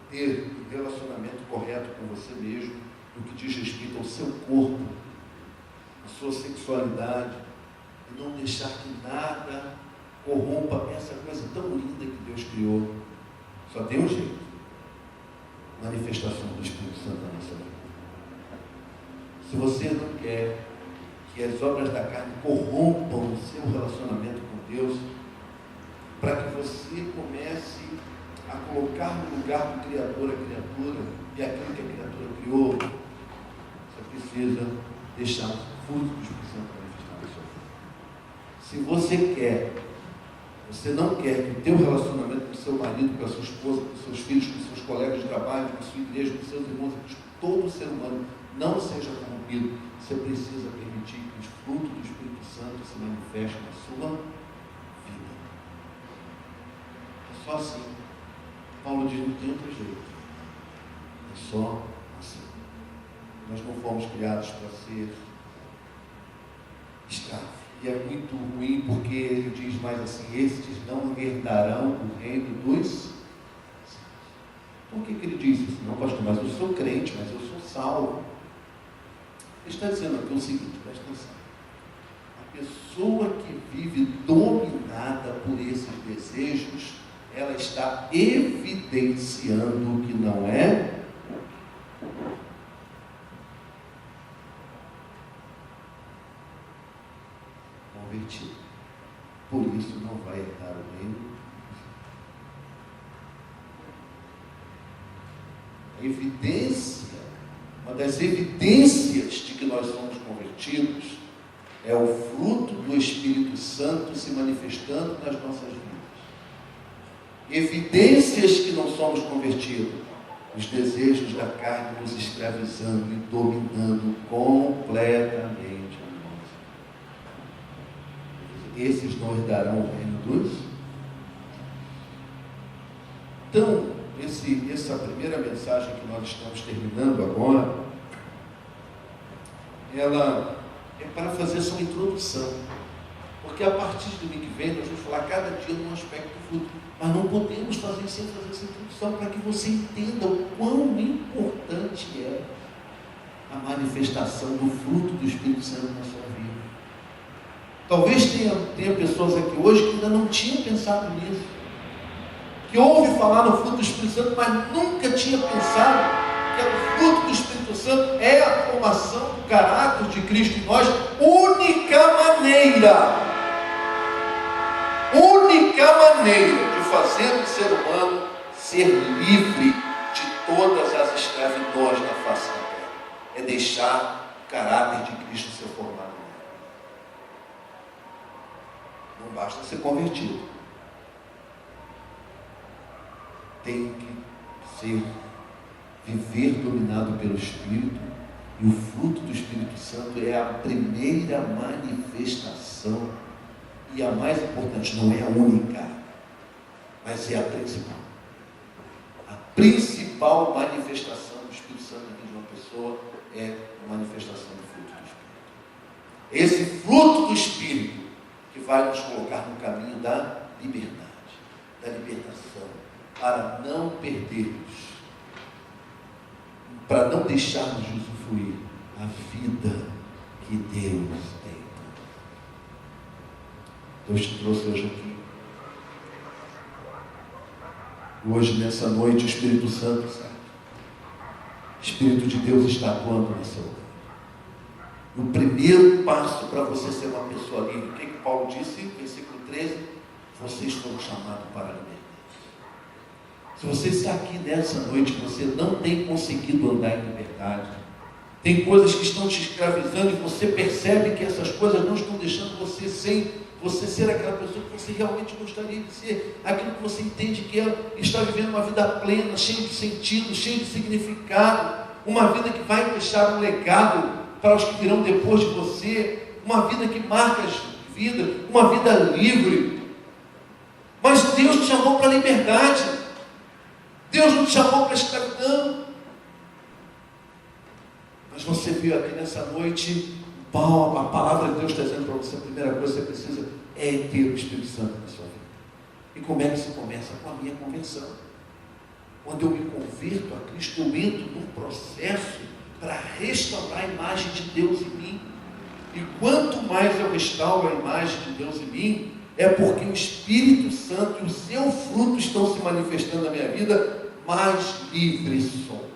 ter um relacionamento correto com você mesmo, no que diz respeito ao seu corpo, à sua sexualidade, e não deixar que nada corrompa essa coisa tão linda que Deus criou, só tem um jeito: manifestação do Espírito Santo na nossa vida. Se você não quer que as obras da carne corrompam o seu relacionamento com Deus, para que você comece a colocar no lugar do Criador a criatura e aquilo que a criatura criou, você precisa deixar o fruto do Espírito Santo manifestar na sua vida. Se você não quer que o teu relacionamento com o seu marido, com a sua esposa, com os seus filhos, com os seus colegas de trabalho, com a sua igreja, com os seus irmãos, com todo ser humano não seja corrompido, você precisa permitir que os frutos do Espírito Santo se manifestem na sua vida. É só assim. Paulo diz, não tem outro jeito. É só assim. Nós não fomos criados para ser escravos. E é muito ruim porque ele diz mais assim, estes não herdarão o reino dos céus. Por que ele diz isso? Não, pastor, mas eu sou crente, mas eu sou salvo. Ele está dizendo aqui o seguinte, presta atenção. A pessoa que vive dominada por esses desejos, ela está evidenciando que não é convertido. Por isso não vai herdar o reino. A evidência, uma das evidências de que nós somos convertidos é o fruto do Espírito Santo se manifestando nas nossas vidas. Evidências que não somos convertidos, os desejos da carne nos escravizando e dominando completamente a nós. Esses não herdarão o reino dos. Então, essa primeira mensagem que nós estamos terminando agora, ela é para fazer essa introdução. Porque a partir do domingo que vem, nós vamos falar cada dia num aspecto do fruto. Mas não podemos fazer sem fazer essa introdução, para que você entenda o quão importante é a manifestação do fruto do Espírito Santo na sua vida. Talvez tenha pessoas aqui hoje que ainda não tinham pensado nisso, que ouve falar no fruto do Espírito Santo, mas nunca tinha pensado que o fruto do Espírito Santo é a formação do caráter de Cristo em nós, única maneira de fazer o ser humano ser livre de todas as escravidões na face da terra. É deixar o caráter de Cristo ser formado nele. Não basta ser convertido. Tem que viver dominado pelo Espírito, e o fruto do Espírito Santo é a primeira manifestação, e a mais importante, não é a única, mas é a principal. A principal manifestação do Espírito Santo na vida de uma pessoa é a manifestação do fruto do Espírito. Esse fruto do Espírito que vai nos colocar no caminho da liberdade, da libertação, para não perdermos, para não deixarmos de usufruir a vida que Deus tem. Deus te trouxe hoje aqui. Hoje, nessa noite, o Espírito Santo, sabe? O Espírito de Deus está atuando no seu corpo. O primeiro passo para você ser uma pessoa livre, o que Paulo disse, versículo 13? Vocês foram chamados para a liberdade. Se você está aqui nessa noite, você não tem conseguido andar em liberdade, tem coisas que estão te escravizando e você percebe que essas coisas não estão deixando você ser aquela pessoa que você realmente gostaria de ser, aquilo que você entende que está vivendo uma vida plena, cheia de sentido, cheia de significado, uma vida que vai deixar um legado para os que virão depois de você, uma vida que marca a vida, uma vida livre. Mas Deus te chamou para a liberdade. Deus não te chamou para a escravidão. Mas você viu aqui nessa noite, a palavra de Deus está dizendo para você, a primeira coisa que você precisa é ter o Espírito Santo na sua vida. E como é que se começa? Com a minha conversão. Quando eu me converto a Cristo, eu entro num processo para restaurar a imagem de Deus em mim. E quanto mais eu restauro a imagem de Deus em mim, é porque o Espírito Santo e o seu fruto estão se manifestando na minha vida, mais livre sou.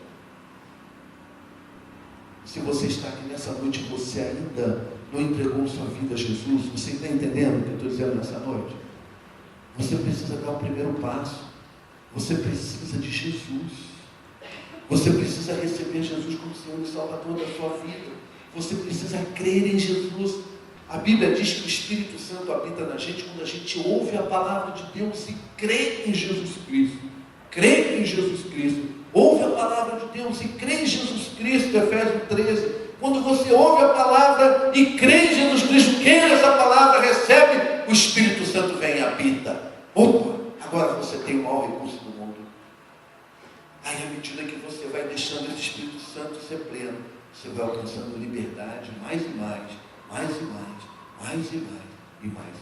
Se você está aqui nessa noite e você ainda não entregou sua vida a Jesus, você está entendendo o que eu estou dizendo nessa noite? Você precisa dar o primeiro passo. Você precisa de Jesus. Você precisa receber Jesus como Senhor e Salvador da sua vida. Você precisa crer em Jesus. A Bíblia diz que o Espírito Santo habita na gente quando a gente ouve a palavra de Deus e crê em Jesus Cristo. Crê em Jesus Cristo. Ouve a palavra de Deus e crê em Jesus Cristo, Efésios 13. Quando você ouve a palavra e crê em Jesus Cristo, queira essa palavra, recebe, o Espírito Santo vem e habita. Opa, agora você tem o maior recurso do mundo. Aí, à medida que você vai deixando esse Espírito Santo ser pleno, você vai alcançando liberdade mais e mais, mais e mais, mais e mais e mais e mais.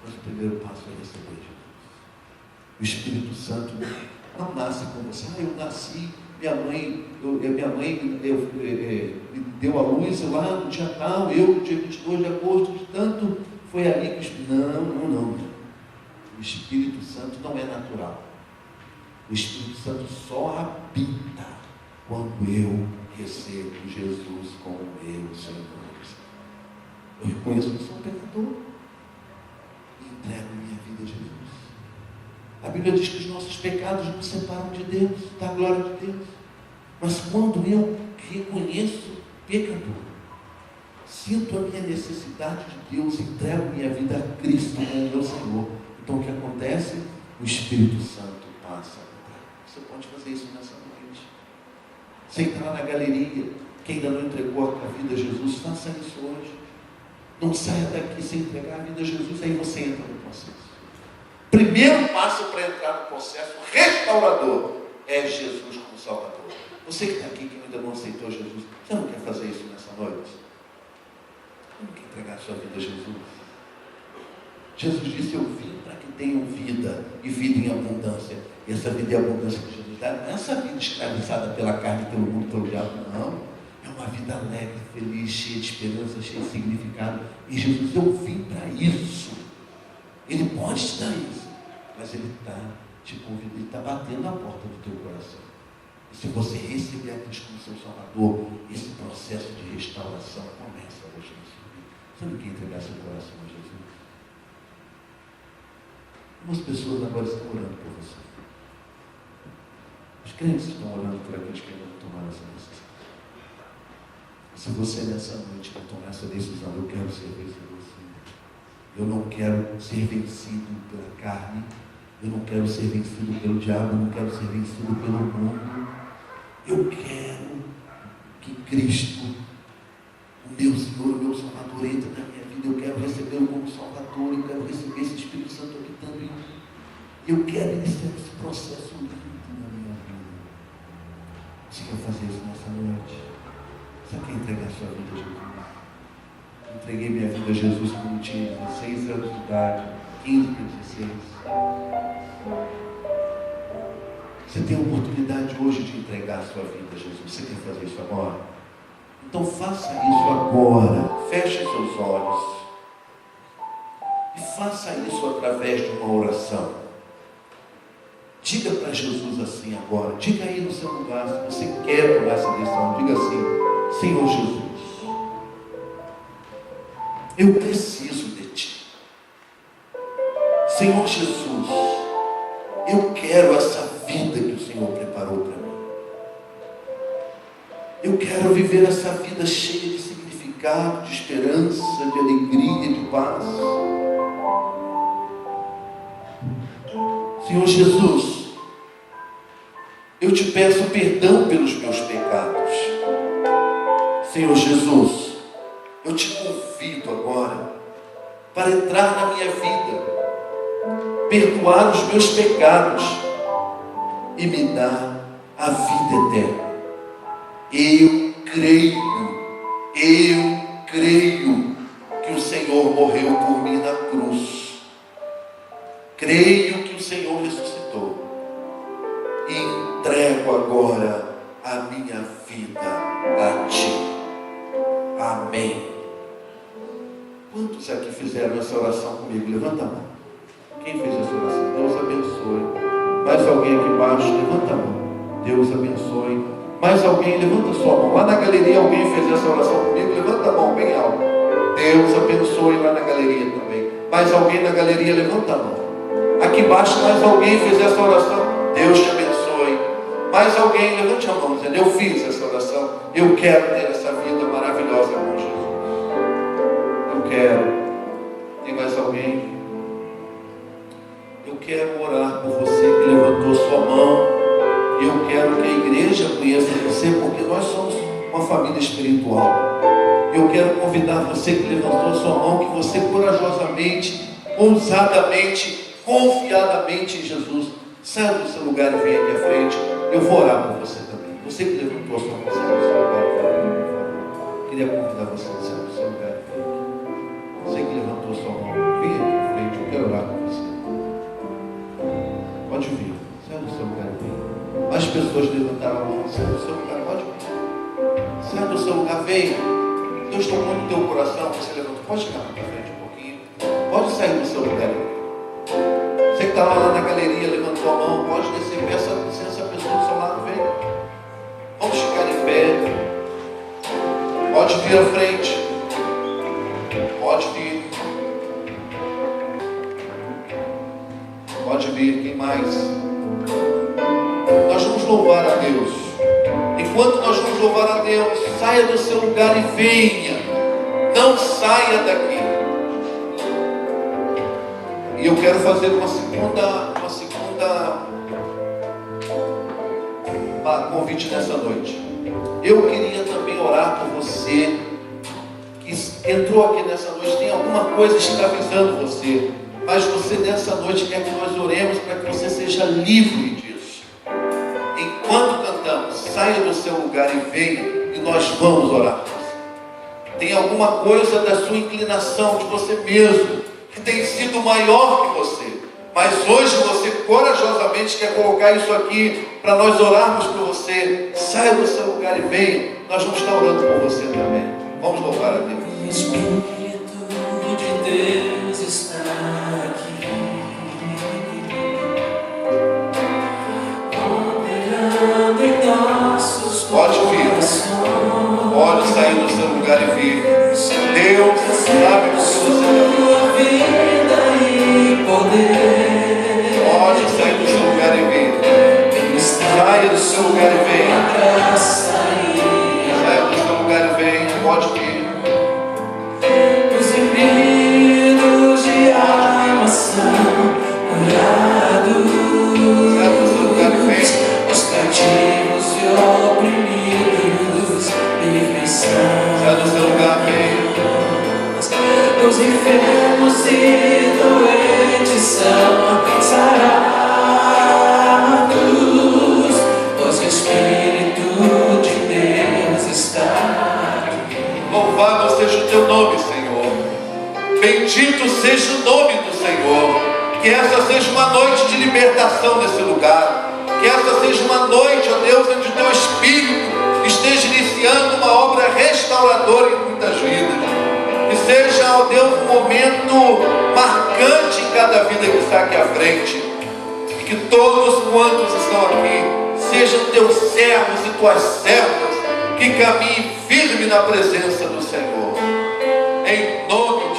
Mas o primeiro passo é receber Jesus. O Espírito Santo não nasce com você. Eu nasci, minha mãe me deu a luz lá no dia tal, eu no dia 22 de agosto, tanto foi ali que o Espírito... Não. O Espírito Santo não é natural. O Espírito Santo só habita quando eu recebo Jesus como meu Senhor. Eu reconheço que sou um pecador e entrego minha vida a Jesus. A Bíblia diz que os nossos pecados nos separam de Deus, da glória de Deus. Mas quando eu reconheço pecador, sinto a minha necessidade de Deus, entrego minha vida a Cristo como meu Senhor, então o que acontece? O Espírito Santo passa a entrar. Você pode fazer isso nessa noite. Você entrar na galeria, quem ainda não entregou a vida a Jesus, faça isso hoje. Não saia daqui sem entregar a vida a Jesus, aí você entra no processo. Primeiro passo para entrar no processo restaurador é Jesus como Salvador. Você que está aqui, que ainda não aceitou Jesus, você não quer fazer isso nessa noite? Você não quer entregar a sua vida a Jesus? Jesus disse, eu vim para que tenham vida, e vida em abundância. E essa vida em abundância que Jesus dá, não é essa vida escravizada pela carne, pelo mundo, pelo diabo, não. É uma vida alegre, feliz, cheia de esperança, cheia de significado. E Jesus, eu vim para isso. Ele pode te dar isso, mas Ele está te convidando, Ele está batendo na porta do teu coração. E se você receber a Cristo como seu Salvador, esse processo de restauração começa hoje na sua vida. Você não quer entregar seu coração a Jesus? Algumas pessoas agora estão orando por você. Os crentes estão orando por aqueles que ainda não tomaram essa decisão. Se você nessa noite vai tomar essa decisão, eu quero ser vencedor. Eu não quero ser vencido pela carne, eu não quero ser vencido pelo diabo, eu não quero ser vencido pelo mundo. Eu quero que Cristo, o meu Senhor, o meu Salvador, entre na minha vida. Eu quero recebê-lo como Salvador, eu quero receber esse Espírito Santo habitando em mim. Eu quero iniciar esse processo lindo na minha vida. Você quer fazer isso nessa noite? Você quer entregar a sua vida a Jesus? Entreguei minha vida a Jesus quando tinha 16 anos de idade, 15 para 16. Você tem a oportunidade hoje de entregar a sua vida a Jesus. Você quer fazer isso agora? Então faça isso agora. Feche seus olhos. E faça isso através de uma oração. Diga para Jesus assim agora. Diga aí no seu lugar, se você quer tomar essa decisão. Diga assim, Senhor Jesus, eu preciso de Ti. Senhor Jesus, eu quero essa vida que o Senhor preparou para mim. Eu quero viver essa vida cheia de significado, de esperança, de alegria, de paz. Senhor Jesus, eu te peço perdão pelos meus pecados. Senhor Jesus, eu te convido agora para entrar na minha vida, perdoar os meus pecados e me dar a vida eterna. Eu creio que o Senhor morreu por mim na cruz. Creio que o Senhor ressuscitou. E entrego agora a minha vida a Ti. Amém. Quantos aqui fizeram essa oração comigo? Levanta a mão. Quem fez essa oração? Deus abençoe. Mais alguém aqui embaixo? Levanta a mão. Deus abençoe. Mais alguém? Levanta a sua mão. Lá na galeria alguém fez essa oração comigo? Levanta a mão bem alto. Deus abençoe lá na galeria também. Mais alguém na galeria? Levanta a mão. Aqui embaixo mais alguém fez essa oração? Deus te abençoe. Mais alguém? Levante a mão dizendo, eu fiz essa oração. Eu quero ter essa vida maravilhosa. quero. Tem mais alguém? Eu quero orar por você que levantou sua mão. E eu quero que a igreja conheça você, porque nós somos uma família espiritual. Eu quero convidar você que levantou sua mão, que você corajosamente, ousadamente, confiadamente em Jesus, saia do seu lugar e venha aqui à frente. Eu vou orar por você também. Você que levantou sua mão, saia do seu lugar e venha aqui, por favor. Queria convidar você a sair do seu lugar e venha aqui. Você que levantou sua mão, venha aqui à frente, eu quero orar por você. Pode vir, saia do seu lugar e venha. Mais pessoas levantaram a mão, saia do seu lugar, pode vir. Saia do seu lugar, venha. Deus tocou no teu coração, você levantou, pode chegar para frente um pouquinho. Pode sair do seu lugar. Você que está lá na galeria, levantou a mão, pode descer, peça licença à pessoa do seu lado, vem. Vamos ficar em pé. Pode vir à frente. Pode vir. Pode vir, quem mais? Nós vamos louvar a Deus. Enquanto nós vamos louvar a Deus, saia do seu lugar e venha. Não saia daqui. E eu quero fazer uma segunda convite nessa noite. Eu queria também orar por você que entrou aqui nessa noite, tem alguma coisa escravizando você, mas você nessa noite quer que nós oremos para que você seja livre disso. Enquanto cantamos, saia do seu lugar e venha, e nós vamos orar por você. Tem alguma coisa da sua inclinação, de você mesmo, que tem sido maior que você, mas hoje você corajosamente quer colocar isso aqui para nós orarmos por você. Saia do seu lugar e venha, nós vamos estar orando por você também. Vamos louvar a Deus. O Espírito de Deus está aqui, operando em nossos corações. Pode sair do seu lugar e vir. Deus sabe o que sua vida e poder. Pode sair do seu lugar e vir. Saia do seu lugar e venha. Saia do seu lugar e venha. Pode vir. Os impidos de alma são curados. Saia do seu lugar e venha. Os cativos e oprimidos livres são. Saia do seu lugar e venha. Os enfermos e doentes são sarados, pois o Espírito de Deus está aqui. Louvado seja o teu nome, Senhor. Bendito seja o nome do Senhor. Que essa seja uma noite de libertação nesse lugar. Que essa seja uma noite, ó Deus, onde o teu Espírito esteja iniciando uma obra restauradora em muitas vidas. Que seja, ó Deus, um momento marcante em cada vida que está aqui à frente. E que todos quantos estão aqui sejam teus servos e tuas servas que caminhem firme na presença do Senhor. Em nome